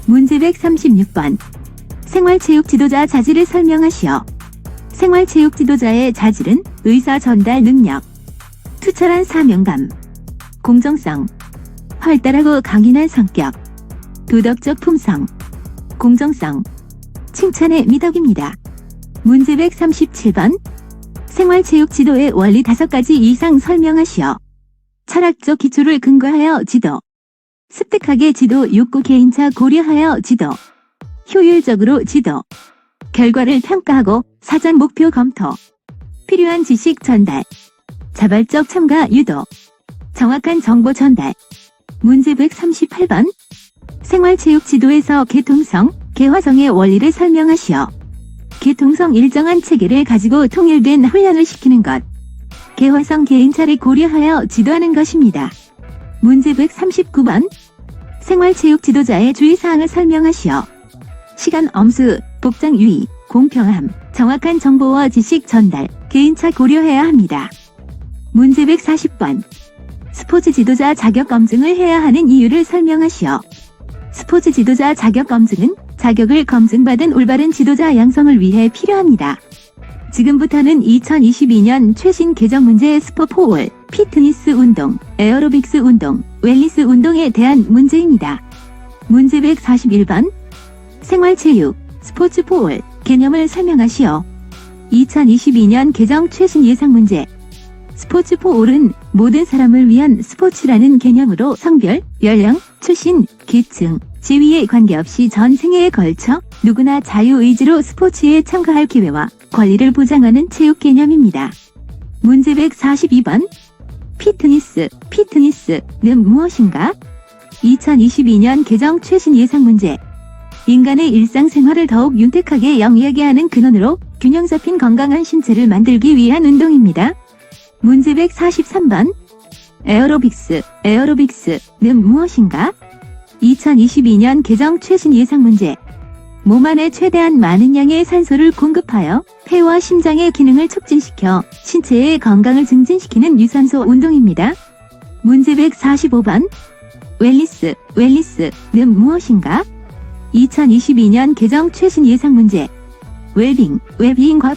문제 136번. 생활체육 지도자 자질을 설명하시오. 생활체육 지도자의 자질은 의사 전달 능력, 투철한 사명감, 공정성, 활달하고 강인한 성격, 도덕적 품성, 공정성, 칭찬의 미덕입니다. 문제 137번. 생활체육 지도의 원리 5가지 이상 설명하시오. 철학적 기초를 근거하여 지도. 습득하게 지도 욕구 개인차 고려하여 지도. 효율적으로 지도. 결과를 평가하고 사전 목표 검토. 필요한 지식 전달. 자발적 참가 유도. 정확한 정보 전달. 문제 138번. 생활체육 지도에서 계통성, 개화성의 원리를 설명하시오. 계통성 일정한 체계를 가지고 통일된 훈련을 시키는 것. 개화성 개인차를 고려하여 지도하는 것입니다. 문제 139번. 생활체육 지도자의 주의사항을 설명하시오. 시간 엄수, 복장 유의, 공평함, 정확한 정보와 지식 전달, 개인차 고려해야 합니다. 문제 140번. 스포츠 지도자 자격 검증을 해야 하는 이유를 설명하시오. 스포츠 지도자 자격 검증은 자격을 검증받은 올바른 지도자 양성을 위해 필요합니다. 지금부터는 2022년 최신 개정 문제 스포4월, 피트니스 운동, 에어로빅스 운동, 웰니스 운동에 대한 문제입니다. 문제 141번. 생활체육, 스포츠4월, 개념을 설명하시오. 2022년 개정 최신 예상 문제. 스포츠4올은 모든 사람을 위한 스포츠라는 개념으로 성별, 연령, 출신, 계층, 지위에 관계없이 전 생애에 걸쳐 누구나 자유의지로 스포츠에 참가할 기회와 권리를 보장하는 체육 개념입니다. 문제 142번. 피트니스는 무엇인가? 2022년 개정 최신 예상 문제. 인간의 일상생활을 더욱 윤택하게 영위하게 하는 근원으로 균형 잡힌 건강한 신체를 만들기 위한 운동입니다. 문제 143번. 에어로빅스는 무엇인가? 2022년 개정 최신 예상 문제. 몸 안에 최대한 많은 양의 산소를 공급하여 폐와 심장의 기능을 촉진시켜 신체의 건강을 증진시키는 유산소 운동입니다. 문제 145번. 웰니스는 무엇인가? 2022년 개정 최신 예상 문제. 웰빙과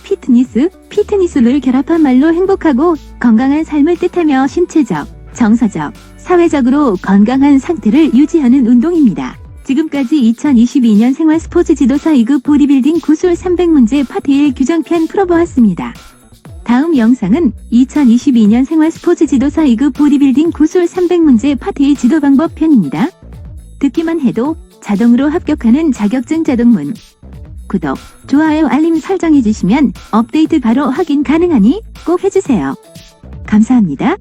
피트니스를 결합한 말로 행복하고 건강한 삶을 뜻하며 신체적, 정서적, 사회적으로 건강한 상태를 유지하는 운동입니다. 지금까지 2022년 생활 스포츠 지도사 2급 보디빌딩 구술 300문제 파트 1 규정편 풀어보았습니다. 다음 영상은 2022년 생활 스포츠 지도사 2급 보디빌딩 구술 300문제 파트 2 지도 방법 편입니다. 듣기만 해도 자동으로 합격하는 자격증 자동문. 구독, 좋아요, 알림 설정해주시면 업데이트 바로 확인 가능하니 꼭 해주세요. 감사합니다.